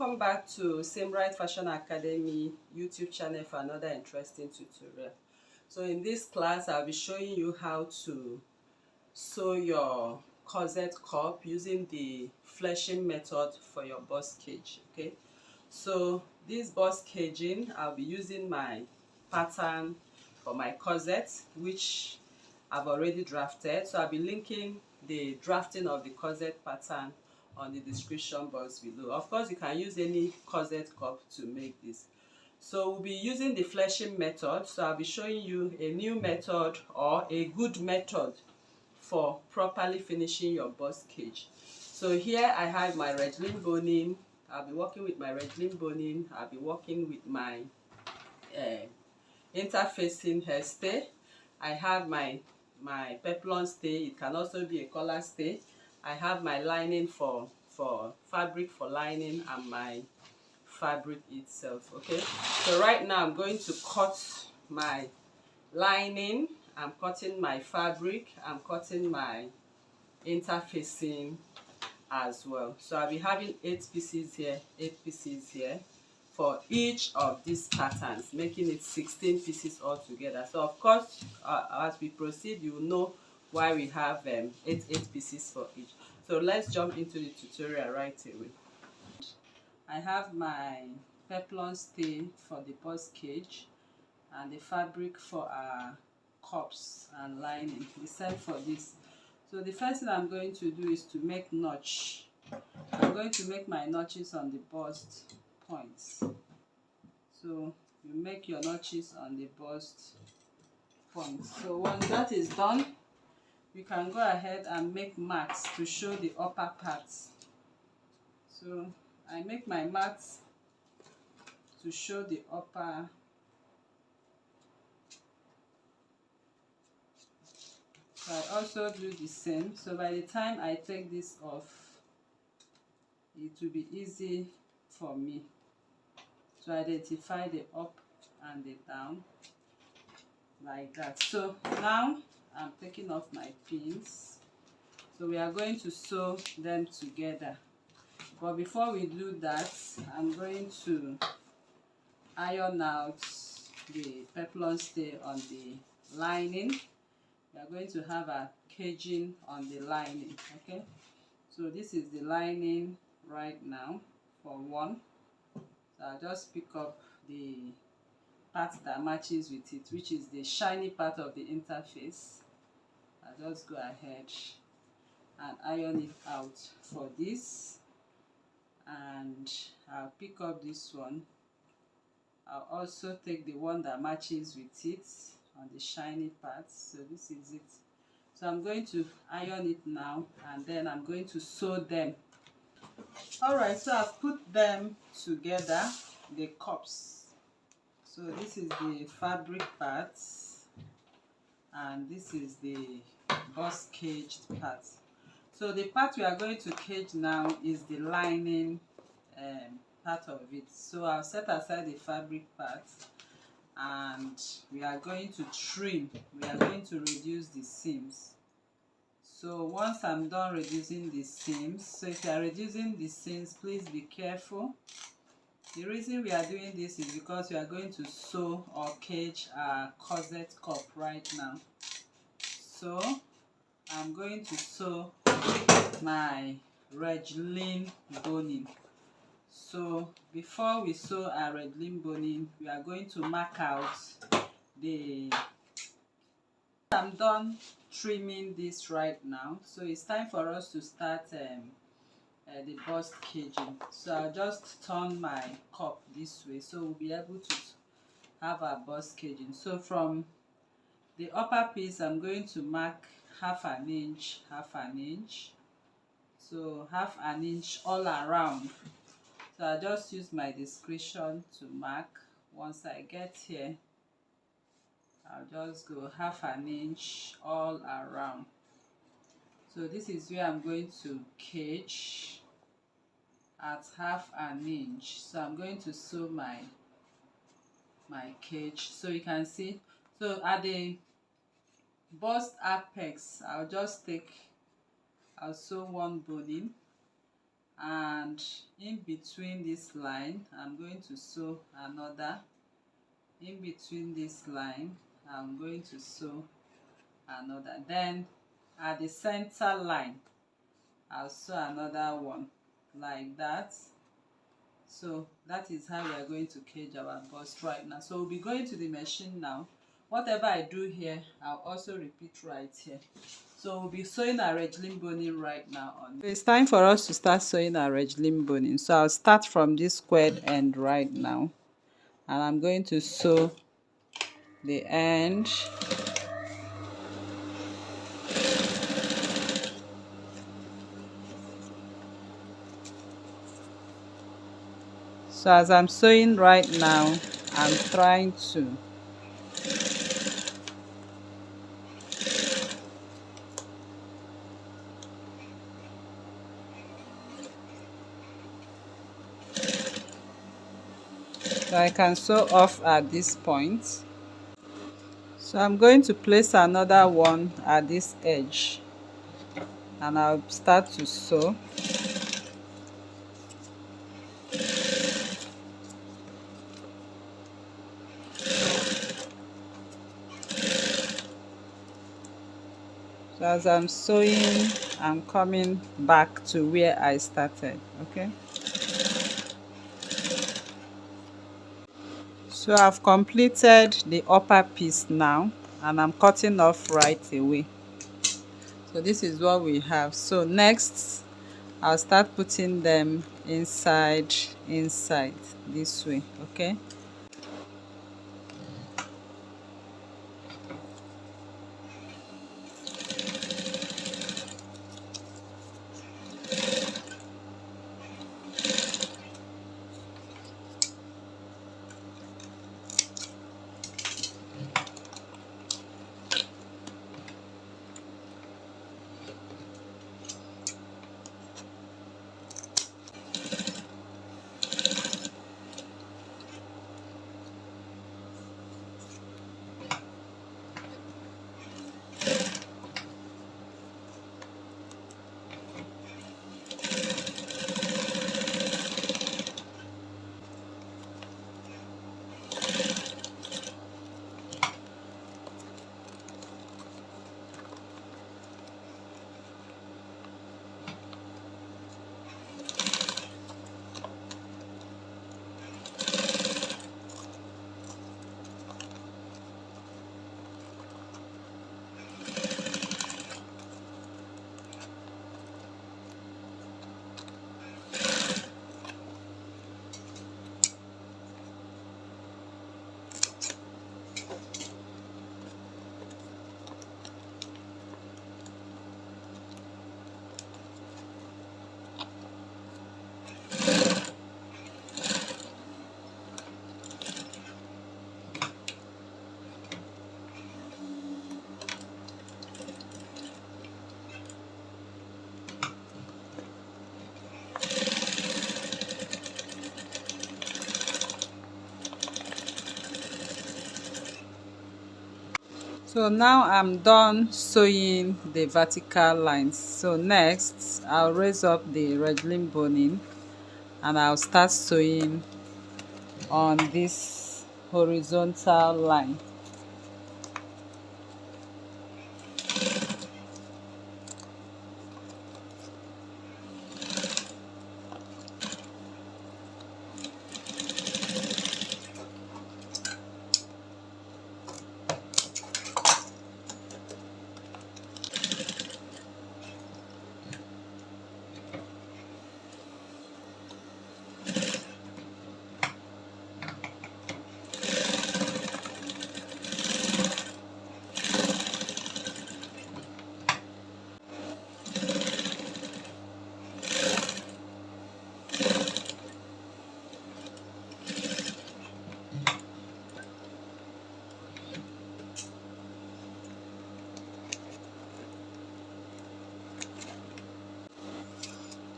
welcome back to Simbright Fashion Academy YouTube channel for another interesting tutorial. So in this class I'll be showing you how to sew your corset cup using the fleshing method for your bust cage. Okay, so this bust caging, I'll be using my pattern for my corset, which I've already drafted. So I'll be linking the drafting of the corset pattern on the description box below. Of course, you can use any corset cup to make this. So we'll be using the fleshing method. So I'll be showing you a new method or a good method for properly finishing your bust cage. So here I have my Regling boning. I'll be working with my Regling boning. I'll be working with my interfacing hairstay. I have my peplum stay. It can also be a collar stay. I have my lining for fabric for lining and my fabric itself. Okay, so right now I'm going to cut my lining, I'm cutting my fabric, I'm cutting my interfacing as well. So I'll be having 8 pieces here, 8 pieces here for each of these patterns, making it 16 pieces altogether. So of course, as we proceed, you will know why we have 8 pieces for each. So let's jump into the tutorial right away. I have my peplum stay for the bust cage and the fabric for our cups and lining. The same for this. So the first thing I'm going to do is to make notch. I'm going to make my notches on the bust points. So you make your notches on the bust points. So once that is done, you can go ahead and make marks to show the upper parts. So I make my marks to show the upper. So I also do the same. So by the time I take this off, it will be easy for me to identify the up and the down like that. So now I'm taking off my pins. So we are going to sew them together. But before we do that, I'm going to iron out the peplum stay on the lining. We are going to have a caging on the lining. Okay, so this is the lining right now for one. So I'll just pick up the part that matches with it, which is the shiny part of the interface. I'll just go ahead and iron it out for this, and I'll pick up this one. I'll also take the one that matches with it on the shiny parts. So this is it. So I'm going to iron it now, and then I'm going to sew them. Alright, so I've put them together, the cups. So this is the fabric parts, and this is the bust caged part. So the part we are going to cage now is the lining part of it. So I'll set aside the fabric part, and we are going to trim. We are going to reduce the seams. So once I'm done reducing the seams, so if you are reducing the seams, please be careful. The reason we are doing this is because we are going to sew or cage our corset cup right now. So I'm going to sew my Regling boning. So before we sew our Regling boning, we are going to mark out the. I'm done trimming this right now, so it's time for us to start the bust caging. So I'll just turn my cup this way, so we'll be able to have our bust caging. So from the upper piece, I'm going to mark half an inch, so half an inch all around. So I'll just use my discretion to mark. Once I get here, I'll just go half an inch all around. So this is where I'm going to cage at half an inch. So I'm going to sew my cage. So you can see, so at the bust apex, I'll sew one boning, and in between this line I'm going to sew another. In between this line I'm going to sew another. Then at the center line I'll sew another one like that. So that is how we are going to cage our bust right now. So we'll be going to the machine now. Whatever I do here, I'll also repeat right here. So we'll be sewing our edge-limb boning right now on. It's time for us to start sewing our edge-limb boning. So I'll start from this squared end right now, and I'm going to sew the end. So as I'm sewing right now, I'm trying to so I can sew off at this point. So I'm going to place another one at this edge, and I'll start to sew. So as I'm sewing, I'm coming back to where I started, okay? So I've completed the upper piece now, and I'm cutting off right away. So this is what we have. So next, I'll start putting them inside this way, okay? So now I'm done sewing the vertical lines. So next I'll raise up the edge-limb boning, and I'll start sewing on this horizontal line.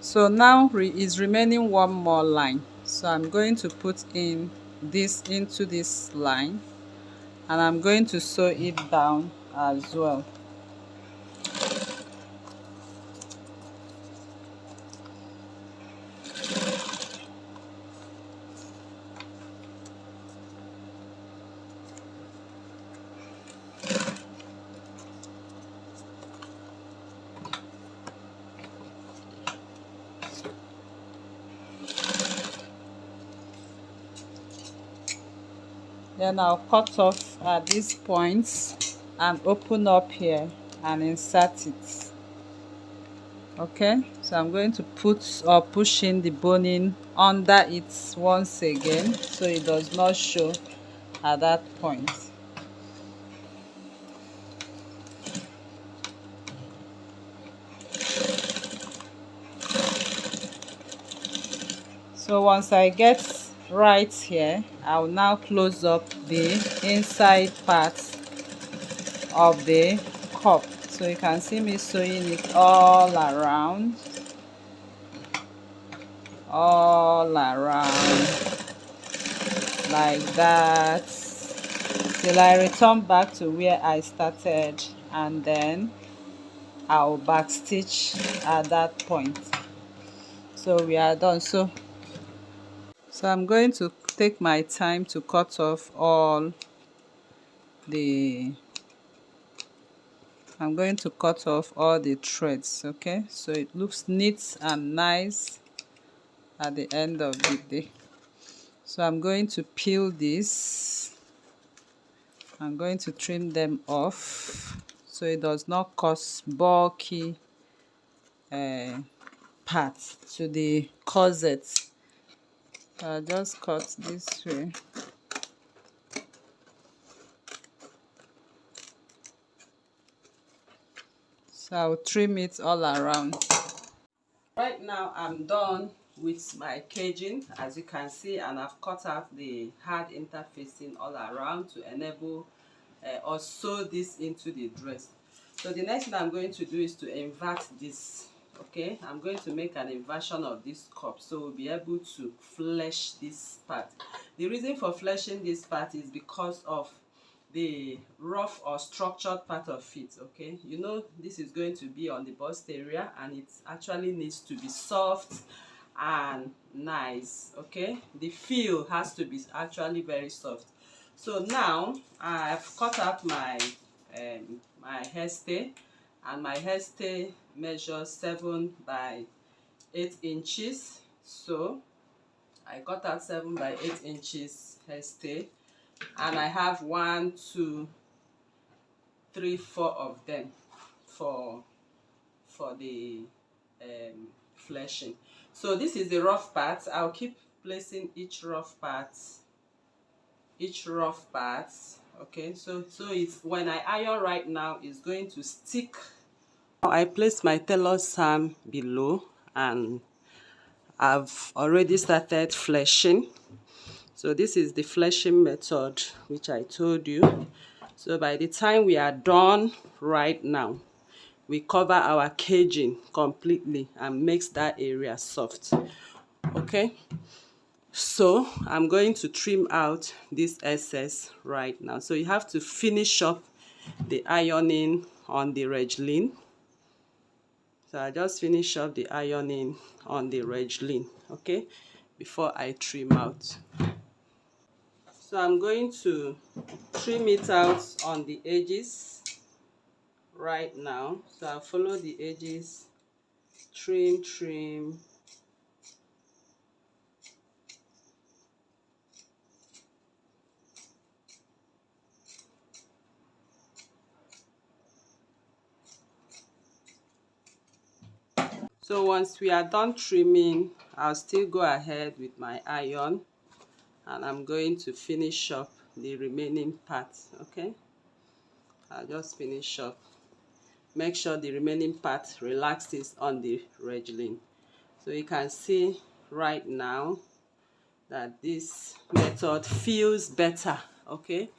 So now is remaining one more line. So I'm going to put in this into this line, and I'm going to sew it down as well. Then I'll cut off at these points and open up here and insert it. Okay, so I'm going to put or push in the boning under it once again so it does not show at that point. So once I get right here, I'll now close up the inside part of the cup. So you can see me sewing it all around, like that, till I return back to where I started, and then I'll backstitch at that point. So we are done. So I'm going to take my time to cut off all the I'm going to cut off all the threads, okay, so it looks neat and nice at the end of the day. So I'm going to peel this. I'm going to trim them off so it does not cause bulky parts to the corset. I'll just cut this way. So I'll trim it all around. Right now I'm done with my caging, as you can see, and I've cut out the hard interfacing all around to enable or sew this into the dress. So the next thing I'm going to do is to invert this. Okay, I'm going to make an inversion of this cup so we'll be able to flesh this part. The reason for fleshing this part is because of the rough or structured part of it. Okay, you know, this is going to be on the bust area and it actually needs to be soft and nice. Okay, the feel has to be actually very soft. So now I've cut out my my hairstay, and my hairstay measures 7 by 8 inches. So I cut out 7 by 8 inches hairstay, and I have 1, 2, 3, 4 of them for the fleshing. So this is the rough part. I'll keep placing each rough part. Okay, so it's when I iron right now, it's going to stick. I placed my tailor's arm below and I've already started fleshing. So this is the fleshing method which I told you. So by the time we are done right now, we cover our caging completely and makes that area soft. Okay, so I'm going to trim out this excess right now. So you have to finish up the ironing on the regline. So I just finish up the ironing on the regline, okay, before I trim out. So I'm going to trim it out on the edges right now. So I'll follow the edges, trim. So once we are done trimming, I'll still go ahead with my iron and I'm going to finish up the remaining parts. Okay, I'll just finish up. Make sure the remaining part relaxes on the regline. So you can see right now that this method feels better. Okay,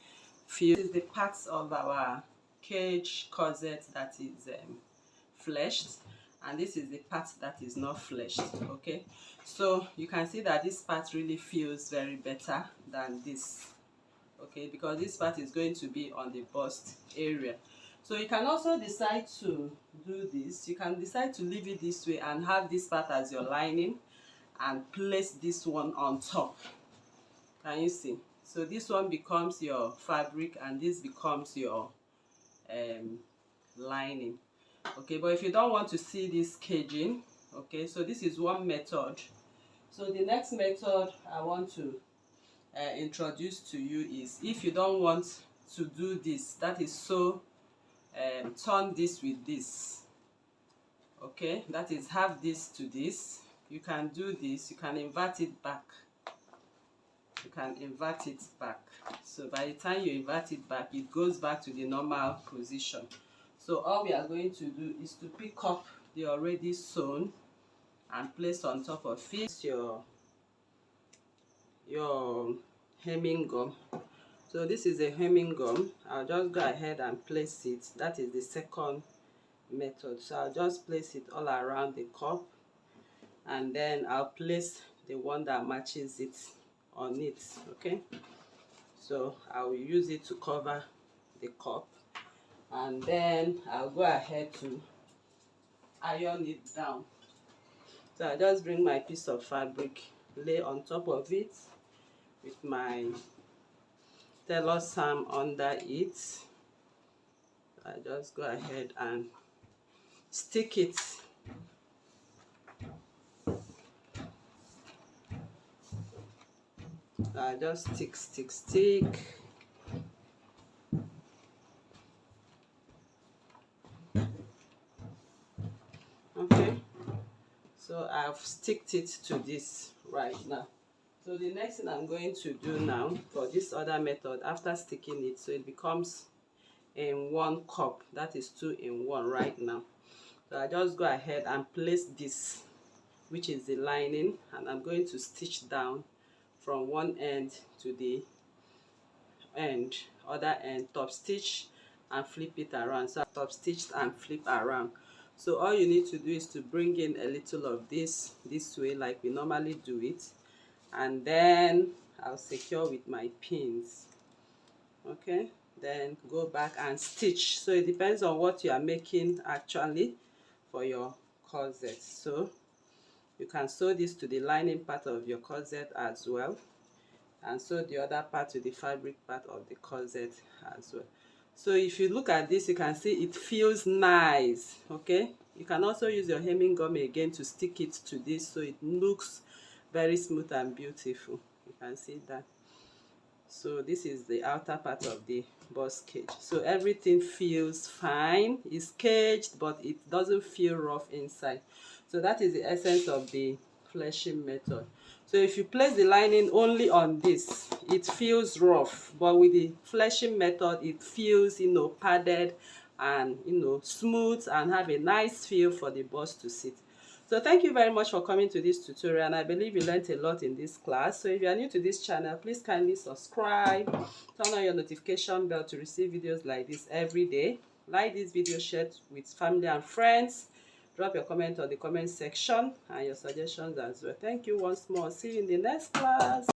feels the parts of our cage corset that is fleshed, and this is the part that is not fleshed. Okay, so you can see that this part really feels very better than this. Okay, because this part is going to be on the bust area. So you can also decide to do this. You can decide to leave it this way and have this part as your lining and place this one on top. Can you see? So this one becomes your fabric and this becomes your lining. Okay, but if you don't want to see this caging, okay, so this is one method. So the next method I want to introduce to you is, if you don't want to do this, that is so, turn this with this, okay, that is have this to this, you can do this, you can invert it back, you can invert it back. So by the time you invert it back, it goes back to the normal position. So all we are going to do is to pick up the already sewn and place on top of it your hemming gum. So this is a hemming gum. I'll just go ahead and place it. That is the second method. So I'll just place it all around the cup, and then I'll place the one that matches it on it. Okay, so I will use it to cover the cup, and then I'll go ahead to iron it down. So I just bring my piece of fabric, lay on top of it with my tailor Sam under it. I just go ahead and stick it. I just stick. Okay, so I've sticked it to this right now. So the next thing I'm going to do now for this other method, after sticking it, so it becomes in one cup, that is 2 in 1 right now. So I just go ahead and place this, which is the lining, and I'm going to stitch down from one end to the end, other end, top stitch and flip it around. So I top stitched and flip around. So all you need to do is to bring in a little of this way, like we normally do it, and then I'll secure with my pins. Okay, then go back and stitch. So it depends on what you are making actually for your corset. So you can sew this to the lining part of your corset as well, and sew the other part to the fabric part of the corset as well. So if you look at this, you can see it feels nice. Okay, you can also use your hemming gum again to stick it to this, so it looks very smooth and beautiful. You can see that. So this is the outer part of the bust cage. So everything feels fine. It's caged, but it doesn't feel rough inside. So that is the essence of the fleshing method. So if you place the lining only on this, it feels rough, but with the fleshing method, it feels, you know, padded and, you know, smooth, and have a nice feel for the bust to sit. So thank you very much for coming to this tutorial, and I believe you learned a lot in this class. So if you are new to this channel, please kindly subscribe, turn on your notification bell to receive videos like this every day. Like this video, share it with family and friends. Drop your comment on the comment section and your suggestions as well. Thank you once more. See you in the next class.